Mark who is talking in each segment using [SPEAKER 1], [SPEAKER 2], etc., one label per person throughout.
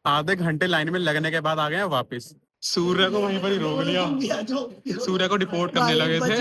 [SPEAKER 1] आधे घंटे लाइन में लगने के बाद आ गए हैं वापस। सूर्य को वहीं पर ही रोक लिया। सूर्य को डिपोर्ट करने लगे थे।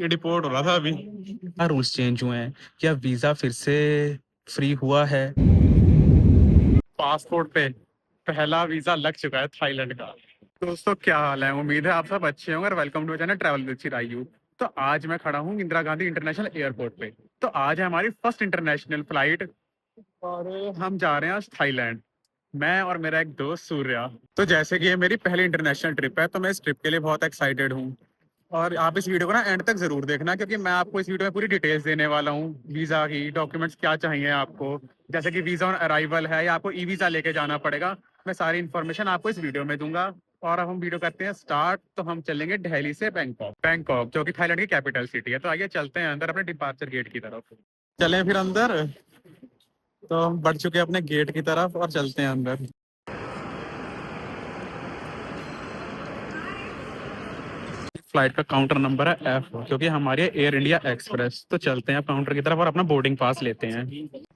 [SPEAKER 1] ये डिपोर्ट हो रहा था अभी। क्या रूल्स चेंज हुए हैं? क्या वीजा फिर से फ्री हुआ है? पासपोर्ट पे पहला वीजा लग चुका है थाईलैंड का। दोस्तों क्या हाल है? उम्मीद है आप सब अच्छे होंगे और welcome to channel travel with Chirayu. तो आज मैं खड़ा हूँ इंदिरा गांधी इंटरनेशनल एयरपोर्ट पे। तो आज है हमारी फर्स्ट इंटरनेशनल फ्लाइट और हम जा रहे हैं आज थाईलैंड। मैं और मेरा एक दोस्त सूर्या। तो जैसे कि ये मेरी पहली इंटरनेशनल ट्रिप है तो मैं इस ट्रिप के लिए बहुत एक्साइटेड हूँ। और आप इस वीडियो को ना एंड तक जरूर देखना क्योंकि मैं आपको इस वीडियो में पूरी डिटेल्स देने वाला हूँ। वीजा की डॉक्यूमेंट्स क्या चाहिए आपको, जैसे कि वीजा ऑन अराइवल है या आपको ई वीजा लेके जाना पड़ेगा। मैं सारी इन्फॉर्मेशन आपको इस वीडियो में दूंगा। और अब हम वीडियो करते हैं स्टार्ट। तो हम चलेंगे दिल्ली से बैंकॉक। बैंकॉक जो कि थाईलैंड की कैपिटल सिटी है। तो आइए चलते हैं अंदर अपने डिपार्चर गेट की तरफ। चलें फिर अंदर। तो हम बढ़ चुके हैं अपने गेट की तरफ और चलते हैं अंदर। फ्लाइट का काउंटर नंबर है F क्योंकि हमारी एयर इंडिया एक्सप्रेस। तो चलते हैं काउंटर की तरफ और अपना बोर्डिंग पास लेते हैं।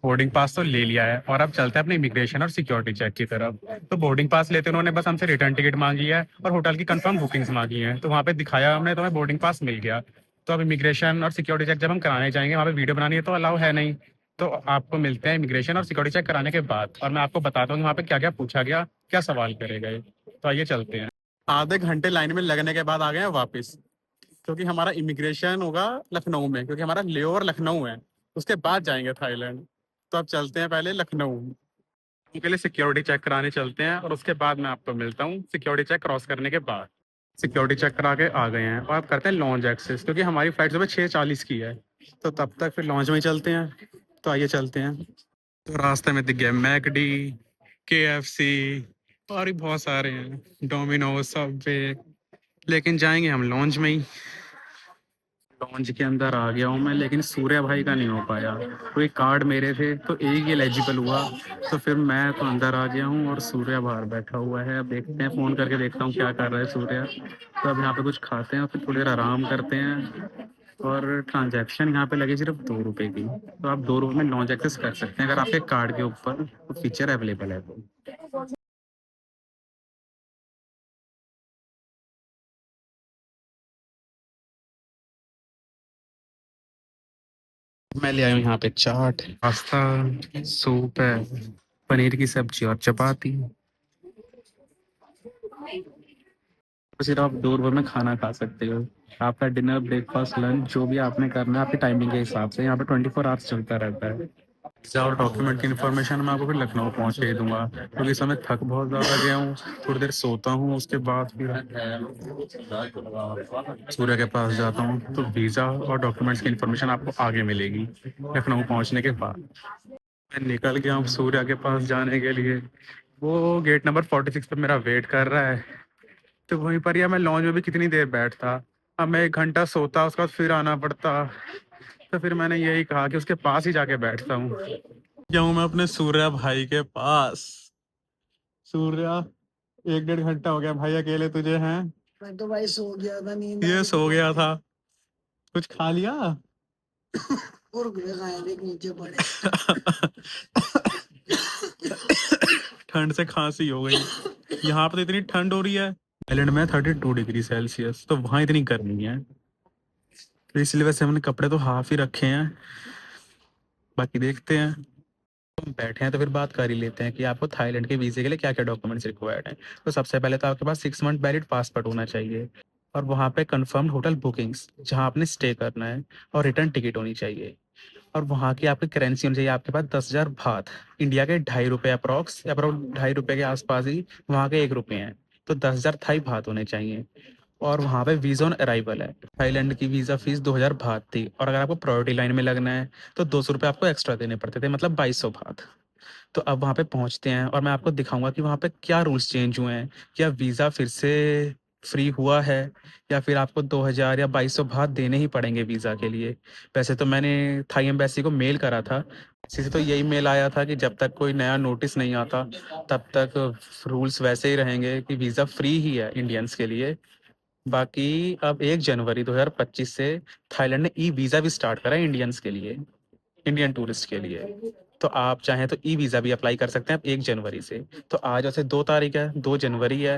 [SPEAKER 1] बोर्डिंग पास तो ले लिया है और अब चलते हैं अपने इमिग्रेशन और सिक्योरिटी चेक की तरफ। तो बोर्डिंग पास लेते उन्होंने बस हमसे रिटर्न टिकट मांगी है और होटल की कंफर्म बुकिंग्स मांगी है। तो वहाँ पे दिखाया हमने तो हमें बोर्डिंग पास मिल गया। तो अब इमिग्रेशन और सिक्योरिटी चेक जब हम कराने जाएंगे वहाँ पे वीडियो बनानी है तो अलाउ है नहीं। तो आपको मिलते हैं इमिग्रेशन और सिक्योरिटी चेक कराने के बाद और मैं आपको बताता हूँ वहाँ पे क्या क्या पूछा गया, क्या सवाल करे गए। तो आइए चलते हैं। आधे घंटे लाइन में लगने के बाद आ गए हैं वापस क्योंकि हमारा इमिग्रेशन होगा लखनऊ में, क्योंकि हमारा लेओवर लखनऊ है। उसके बाद जाएंगे थाईलैंड। तो अब चलते हैं पहले लखनऊ। उनके लिए सिक्योरिटी चेक कराने चलते हैं और उसके बाद मैं आपको मिलता हूँ सिक्योरिटी चेक क्रॉस करने के बाद। सिक्योरिटी चेक करा के आ गए हैं और अब करते हैं लॉन्च एक्सेस क्योंकि हमारी फ्लाइट सुबह 6:40 की है। तो तब तक फिर लॉन्च में ही चलते हैं। तो आइए चलते हैं। तो रास्ते में दिख गए मैकडी, KFC और भी बहुत सारे हैं, डोमिनोज, सबवे। लेकिन जाएंगे हम लॉन्च में ही। लॉन्च के अंदर आ गया हूँ मैं, लेकिन सूर्या भाई का नहीं हो पाया। कोई कार्ड मेरे थे तो एक ही एलिजिबल हुआ। तो फिर मैं तो अंदर आ गया हूँ और सूर्या बाहर बैठा हुआ है। अब देखते हैं, फोन करके देखता हूँ क्या कर रहा है सूर्या। तो अब यहाँ पे कुछ खाते हैं और फिर थोड़ी देर आराम करते हैं। और ट्रांजैक्शन यहाँ पे लगी सिर्फ 2 रुपए की। तो आप 2 रुपए में लॉन्च एक्सेस कर सकते हैं अगर आपके कार्ड के ऊपर फीचर अवेलेबल है तो। मैं ले आया हूँ यहाँ पे चाट, पास्ता, सूप है, पनीर की सब्जी और चपाती। तो सिर्फ आप 2 रुपए में खाना खा सकते हो। आपका डिनर, ब्रेकफास्ट, लंच जो भी आपने करना है आपकी टाइमिंग के हिसाब से। यहाँ पे 24 आवर्स चलता रहता है। वीजा और डॉक्यूमेंट की इन्फॉर्मेशन मैं आपको फिर लखनऊ पहुँच के ही दूंगा क्योंकि इस समय थक बहुत ज़्यादा गया हूँ। थोड़ी देर सोता हूँ, उसके बाद फिर सूर्य के पास जाता हूँ। तो वीज़ा और डॉक्यूमेंट्स की इन्फॉर्मेशन आपको आगे मिलेगी लखनऊ पहुँचने के बाद। मैं निकल गया हूँ सूर्या के पास जाने के लिए। वो गेट नंबर 46 पे मेरा वेट कर रहा है। तो वहीं पर यार मैं लॉन्च में भी कितनी देर बैठता। अब मैं 1 घंटा सोता, उसके बाद फिर आना पड़ता। तो फिर मैंने यही कहा कि उसके पास ही जाके बैठता हूँ। क्यों? मैं अपने सूर्या भाई के पास। सूर्या, 1 डेढ़ घंटा हो गया भाई अकेले तुझे हैं। मैं तो भाई सो गया था, नींद ये सो गया था। कुछ खा लिया? और खाए देख नीचे पड़े। ठंड से खांसी हो गई। यहाँ पर तो इतनी ठंड हो रही है। थाईलैंड में 32 डिग्री सेल्सियस, तो वहाँ इतनी गर्मी है। तो इसलिए वैसे हमने कपड़े तो हाफ ही रखे हैं। बाकी देखते हैं। हम बैठे हैं तो फिर बात कर ही लेते हैं कि आपको थाईलैंड के वीजे के लिए क्या क्या डॉक्यूमेंट्स रिक्वायर्ड हैं। तो सबसे पहले तो आपके पास 6 मंथ वैलिड पासपोर्ट होना चाहिए और वहाँ पे कंफर्म्ड होटल बुकिंग्स जहाँ आपने स्टे करना है और रिटर्न टिकट होनी चाहिए। और वहाँ की आपकी करेंसी होनी चाहिए आपके पास 10,000 बाथ, इंडिया के 2.5 रुपये अप्रॉक्स, 2.5 रुपये के आसपास ही वहाँ के 1 रुपये हैं। तो 10,000 थाई बाथ होने चाहिए। और वहाँ पे वीजा ऑन अराइवल है। थाईलैंड की वीजा फीस 2,000 बाथ थी और अगर आपको प्रायोरिटी लाइन में लगना है तो 200 रुपये आपको एक्स्ट्रा देने पड़ते थे, मतलब 2,200 बाथ। तो अब वहाँ पे पहुँचते हैं और मैं आपको दिखाऊंगा कि वहाँ पे क्या रूल्स चेंज हुए हैं। क्या वीज़ा फिर से फ्री हुआ है या फिर आपको 2,000 या 2,200 बाथ देने ही पड़ेंगे वीज़ा के लिए। वैसे तो मैंने थाई एम्बेसी को मेल करा था। इसी से तो यही मेल आया था कि जब तक कोई नया नोटिस नहीं आता तब तक रूल्स वैसे ही रहेंगे कि वीज़ा फ्री ही है इंडियंस के लिए। बाकी अब 1 जनवरी 2025 से थाईलैंड ने ई वीज़ा भी स्टार्ट करा है इंडियंस के लिए, इंडियन टूरिस्ट के लिए। तो आप चाहें तो ई वीज़ा भी अप्लाई कर सकते हैं आप 1 जनवरी से। तो आज वैसे 2 तारीख है, 2 जनवरी है।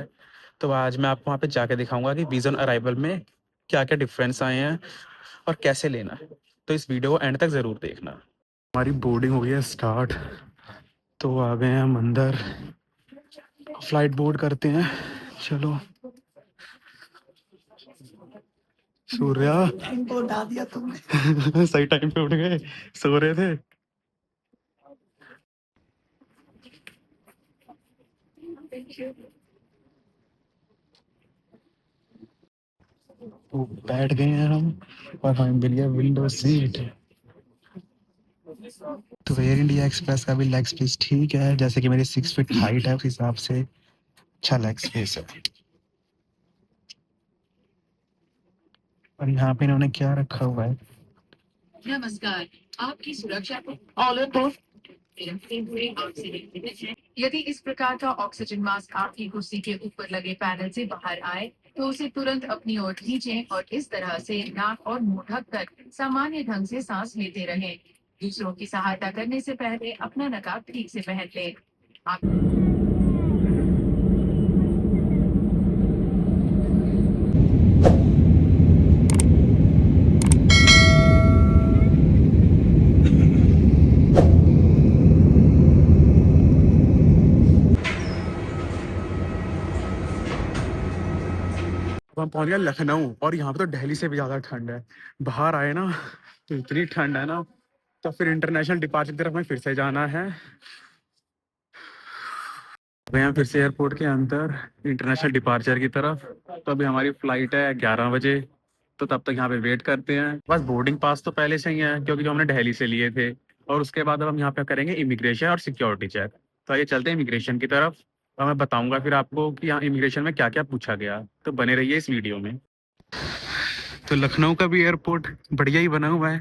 [SPEAKER 1] तो आज मैं आपको वहाँ पे जाके दिखाऊंगा कि वीज़ा ऑन अराइवल में क्या क्या डिफरेंस आए हैं और कैसे लेना है। तो इस वीडियो को एंड तक ज़रूर देखना। हमारी बोर्डिंग हो गई है स्टार्ट, तो आ गए हैं हम अंदर, फ्लाइट बोर्ड करते हैं। चलो सूर्या
[SPEAKER 2] इनको उठा दिया तुमने।
[SPEAKER 1] सही टाइम पे उठ गए, सो रहे थे। तो बैठ गए हैं हम और हमें मिल गया विंडो सीट। तो एयर इंडिया एक्सप्रेस का भी लेग स्पेस ठीक है, जैसे कि मेरी 6 फीट हाइट है उस हिसाब से अच्छा लेग स्पेस है। और यहाँ पे इन्होंने क्या रखा हुआ है?
[SPEAKER 2] नमस्कार, आपकी सुरक्षा को रखते हुए आपसे निवेदन है, यदि इस प्रकार का ऑक्सीजन मास्क आपकी कुर्सी के ऊपर लगे पैनल से बाहर आए तो उसे तुरंत अपनी ओर खींचें और इस तरह से नाक और मुंह ढककर सामान्य ढंग से सांस लेते रहें। दूसरों की सहायता करने से पहले अपना नकाब ठीक से पहन लें। आप
[SPEAKER 1] अब हम पहुंच गए लखनऊ और यहाँ पे तो दिल्ली से भी ज़्यादा ठंड है। बाहर आए ना तो इतनी ठंड है ना, तो फिर इंटरनेशनल डिपार्चर की तरफ हमें फिर से जाना है। गए हैं फिर से एयरपोर्ट के अंदर इंटरनेशनल डिपार्चर की तरफ। तो अभी हमारी फ़्लाइट है 11 बजे, तो तब तक यहाँ पे वेट करते हैं। बस बोर्डिंग पास तो पहले से ही है क्योंकि जो हमने दिल्ली से लिए थे। और उसके बाद अब हम यहाँ पे करेंगे इमिग्रेशन और सिक्योरिटी चेक। तो आइए चलते हैं इमिग्रेशन की तरफ और मैं बताऊंगा फिर आपको कि यहाँ इमिग्रेशन में क्या क्या पूछा गया। तो बने रहिए इस वीडियो में। तो लखनऊ का भी एयरपोर्ट बढ़िया ही बना हुआ है।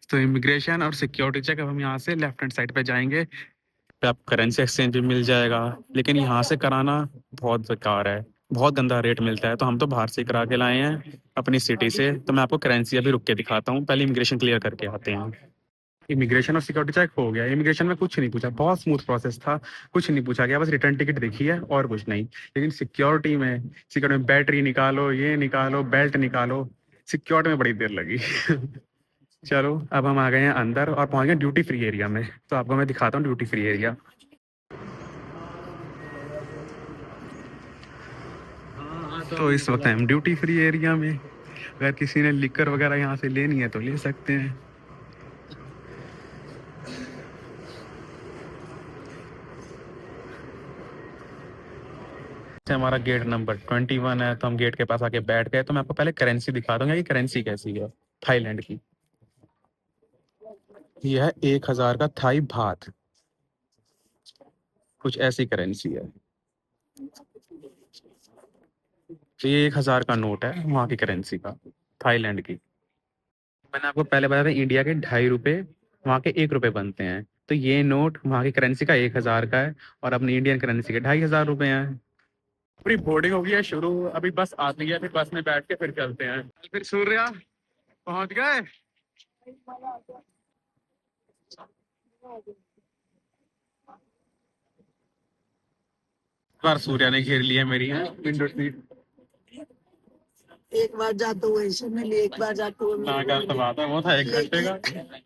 [SPEAKER 1] तो इमिग्रेशन और सिक्योरिटी चेक अब हम यहाँ से लेफ्ट हैंड साइड पे जाएंगे। पे आपको करेंसी एक्सचेंज भी मिल जाएगा, लेकिन यहाँ से कराना बहुत बेकार है, बहुत गंदा रेट मिलता है। तो हम तो बाहर से करा के लाए हैं अपनी सिटी से। तो मैं आपको करेंसी अभी रुक के दिखाता हूँ, पहले इमिग्रेशन क्लियर करके आते हैं। इमिग्रेशन और सिक्योरिटी चेक हो गया। इमिग्रेशन में कुछ नहीं पूछा, बहुत स्मूथ प्रोसेस था, कुछ नहीं पूछा गया, बस रिटर्न टिकट देखी है और कुछ नहीं। लेकिन सिक्योरिटी में बैटरी निकालो, ये निकालो, बेल्ट निकालो, सिक्योरिटी में बड़ी देर लगी चलो अब हम आ गए हैं अंदर और पहुंच गए ड्यूटी फ्री एरिया में। तो आपको मैं दिखाता हूँ ड्यूटी फ्री एरिया। तो इस वक्त हम ड्यूटी फ्री एरिया में, अगर किसी ने लिकर वगैरह यहाँ से लेनी है तो ले सकते हैं। हमारा गेट नंबर 21 है, तो हम गेट के पास आके बैठ गए। तो मैं आपको पहले करेंसी दिखा दूंगा कि करेंसी कैसी है थाईलैंड की। यह है 1,000 का थाई बात, कुछ ऐसी करेंसी है। तो ये 1,000 का नोट है वहाँ की करेंसी का, थाईलैंड की। मैंने आपको पहले बताया था इंडिया के 2.5 रुपए वहाँ के 1 रुपए बनते हैं। तो ये नोट वहाँ की करेंसी का 1,000 का है और अपनी इंडियन करेंसी के 2,500 रुपए हैं। पूरी बोर्डिंग हो गई है शुरू, अभी बस आती है, फिर बस में बैठ के फिर चलते हैं। फिर सूर्या पहुंच गए। बार सूर्या ने घेर लिया मेरी है विंडो सीट।
[SPEAKER 2] एक बार जाते हुए ऐसे मिली, एक बार जाते हुए
[SPEAKER 1] हाँ कल तो बात है, वो था 1 घंटे का।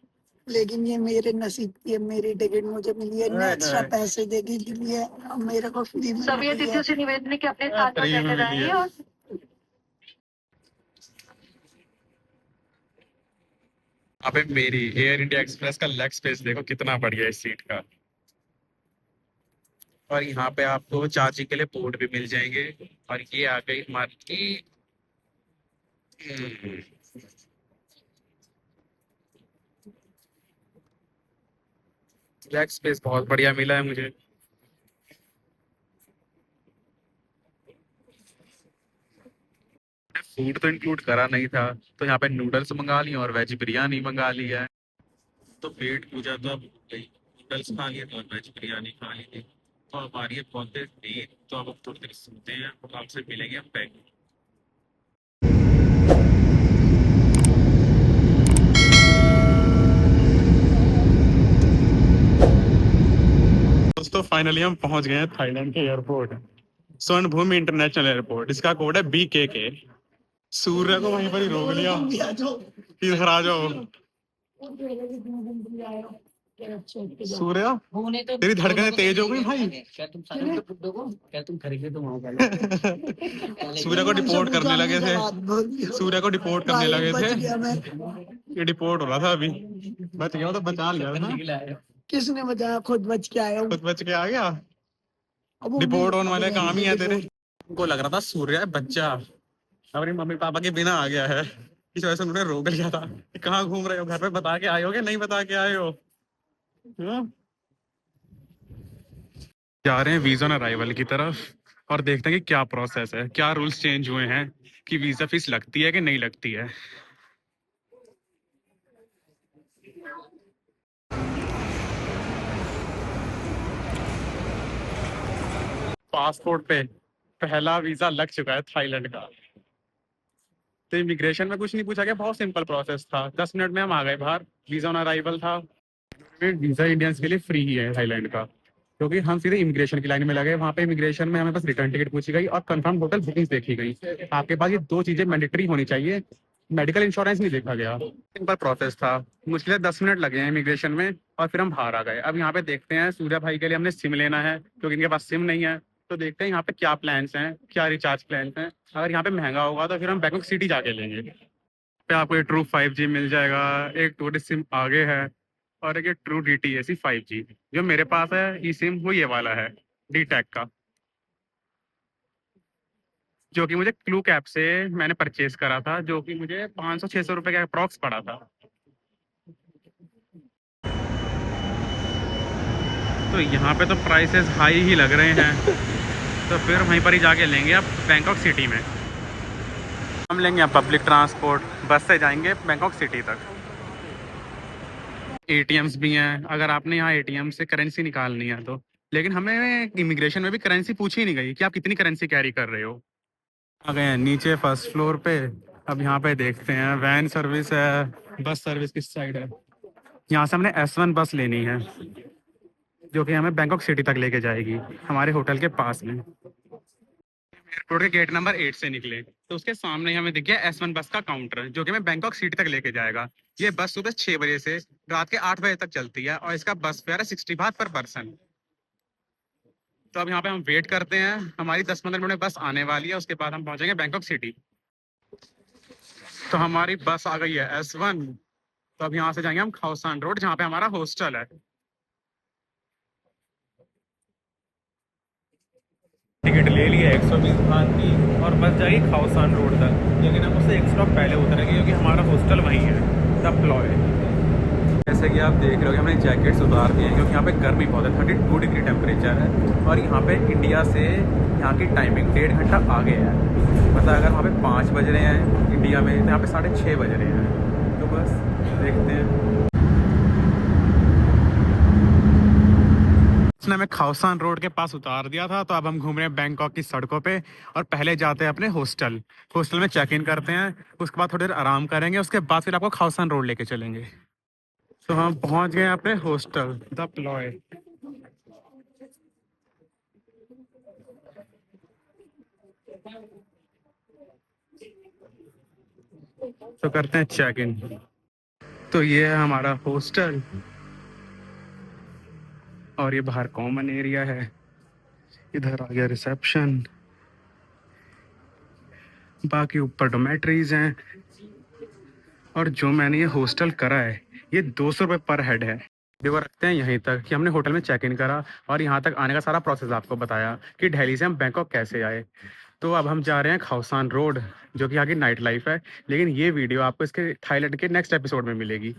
[SPEAKER 2] लेकिन ये मेरे नसीब की है, मेरी टिकट मुझे मिली है, मैं एक्स्ट्रा पैसे दे के मिली है और मेरे को फ्री में सभी अतिथियों से निवेदन है कि अपने साथ लेकर आइए। और
[SPEAKER 1] अबे मेरी एयर इंडिया एक्सप्रेस का लेग स्पेस देखो कितना बढ़िया है इस सीट का। और यहाँ पे आपको चार्जिंग के लिए पोर्ट भी मिल जाएंगे। और ये आ गई हमारी लेग स्पेस, बहुत बढ़िया मिला है मुझे। फूड तो इंक्लूड करा नहीं था, तो यहाँ पे नूडल्स मंगा ली और वेज बिरयानी मंगा ली है। तो पेट पूजा तो अब हो गई, नूडल्स खा लिए और वेज बिरयानी खा ली थी। तो हमारी है बहुत देर नींद, तो अब हम थोड़ी देर सोते हैं और आपसे मिलेंगे हम बैंक। दोस्तों फाइनली हम पहुंच गए हैं थाईलैंड के एयरपोर्ट, स्वर्णभूमि इंटरनेशनल एयरपोर्ट। इसका कोड है BKK। सूर्य को वहीं पर ही रोक लिया। इधर आ जाओ सूर्य, तेरी धड़कनें तेज हो गई भाई।
[SPEAKER 3] क्या तुम सारे तो बुड्ढों को क्या तुम खरीदे तो वहां पहले
[SPEAKER 1] सूर्य को डिपोर्ट करने लगे थे, सूर्य को डिपोर्ट करने लगे थे। ये डिपोर्ट हो रहा था अभी, बच गया तो बचा लिया था।
[SPEAKER 3] किसने बताया? खुद बच के आया हूँ।
[SPEAKER 1] खुद बच के आ गया।
[SPEAKER 3] अब वो
[SPEAKER 1] डिपोर्ट
[SPEAKER 3] भी-
[SPEAKER 1] होने वाले काम ही है तेरे। को लग रहा था सूर्य है बच्चा, अपनी मम्मी पापा के बिना आ गया है, इस वजह से उन्होंने रोक लिया था कि कहाँ घूम रहे हो, घर पे बता के आए हो कि नहीं बता के आए हो। हाँ? जा रहे हैं वीजा ऑन अराइवल की तरफ और देखते हैं कि क्या प्रोसेस है, क्या रूल्स चेंज हुए हैं, कि वीजा फीस लगती है कि नहीं लगती है। पासपोर्ट पे पहला वीजा लग चुका है थाईलैंड का। तो इमिग्रेशन में कुछ नहीं पूछा गया, बहुत सिंपल प्रोसेस था, 10 मिनट में हम आ गए बाहर। वीजा ऑन अराइवल था। वीजा इंडियंस के लिए फ्री ही है थाईलैंड का, क्योंकि हम सीधे इमिग्रेशन की लाइन में लगे। वहाँ पे इमिग्रेशन में हमें बस रिटर्न टिकट पूछी गई और कंफर्म होटल बुकिंग्स देखी गई। आपके पास ये दो चीजें मैंडेटरी होनी चाहिए, मेडिकल इंश्योरेंस नहीं देखा गया। सिंपल प्रोसेस था, मुश्किल 10 मिनट लगे हैं इमिग्रेशन में और फिर हम बाहर आ गए। अब यहाँ पे देखते हैं, सूर्या भाई के लिए हमने सिम लेना है क्योंकि इनके पास सिम नहीं है। तो देखते हैं यहाँ पे क्या प्लान्स हैं, क्या रिचार्ज प्लान्स हैं। अगर यहाँ पे महंगा होगा तो फिर हम बैंकॉक सिटी जाके लेंगे। पे आपको ये ट्रू 5G मिल जाएगा, एक टूरिस्ट सिम आगे है और एक ये ट्रू DTAC 5G। जो मेरे पास है ई सिम वो ये वाला है, DTAC का, जो कि मुझे क्लू कैप से मैंने परचेज करा था, जो कि मुझे 500-600 रुपए का अप्रॉक्स पड़ा था। तो यहाँ पे तो प्राइसेस हाई ही लग रहे हैं, तो फिर वहीं पर ही जाके लेंगे अब बैंकॉक सिटी में। हम लेंगे अब पब्लिक ट्रांसपोर्ट, बस से जाएंगे बैंकॉक सिटी तक। ATMs भी हैं, अगर आपने यहाँ ATM से करेंसी निकालनी है तो। लेकिन हमें इमिग्रेशन में भी करेंसी पूछी नहीं गई कि आप कितनी करेंसी कैरी कर रहे हो। आ गए हैं नीचे फर्स्ट फ्लोर पे। अब यहाँ पे देखते हैं वैन सर्विस है, बस सर्विस किस साइड है। यहाँ से हमने S1 बस लेनी है, जो कि हमें बैंकॉक सिटी तक लेके जाएगी, हमारे होटल के पास में। एयरपोर्ट के गेट नंबर 8 से निकले तो उसके सामने ही हमें दिख गया S1 बस का काउंटर, जो कि हमें बैंकॉक सिटी तक लेके जाएगा। ये बस सुबह 6 बजे से रात के 8 बजे तक चलती है और इसका बस फेयर है 60 बात पर पर्सन। तो अब यहाँ पे हम वेट करते हैं, हमारी 10-15 मिनट में बस आने वाली है, उसके बाद हम पहुंचेंगे बैंकॉक सिटी। तो हमारी बस आ गई है S1। तो अब यहाँ से जाएंगे हम खाओ सांग रोड, जहाँ पे हमारा हॉस्टल है। टिकट ले लिया 120 बात की और बस जाएगी खाओ सांग रोड तक, लेकिन हम उससे एक स्टॉप पहले उतरेंगे क्योंकि हमारा हॉस्टल वहीं है, द प्लॉय। जैसे कि आप देख रहे हो कि हमने जैकेट्स उतार दिए हैं क्योंकि यहाँ पे गर्मी बहुत है, 32 डिग्री टेम्परेचर है। और यहाँ पे इंडिया से यहाँ की टाइमिंग 1.5 घंटा आगे है। मतलब अगर वहाँ पे 5 बज रहे हैं इंडिया में, तो यहाँ पे 6:30 बज रहे हैं। तो बस देखते हैं। उसने हमें खाओ सांग रोड के पास उतार दिया था, तो अब हम घूम रहे हैं बैंकॉक की सड़कों पे और पहले जाते हैं अपने हॉस्टल। हॉस्टल में चेक इन करते हैं, उसके बाद थोड़ी देर आराम करेंगे, उसके बाद फिर आपको खाओ सांग रोड लेके चलेंगे। तो हम पहुंच गए अपने हॉस्टल द प्लॉय। तो करते हैं चेक इन। तो ये है हमारा हॉस्टल और ये बाहर कॉमन एरिया है। इधर आ गया रिसेप्शन, बाकी ऊपर डोमेट्रीज हैं। और जो मैंने ये हॉस्टल करा है ये 200 रुपये पर हेड है। वो रखते हैं यहीं तक कि हमने होटल में चेक इन करा और यहाँ तक आने का सारा प्रोसेस आपको बताया कि दिल्ली से हम बैंकॉक कैसे आए। तो अब हम जा रहे हैं खाओ सांग रोड, जो कि यहाँ की नाइट लाइफ है। लेकिन ये वीडियो आपको इसके थाईलैंड के नेक्स्ट एपिसोड में मिलेगी।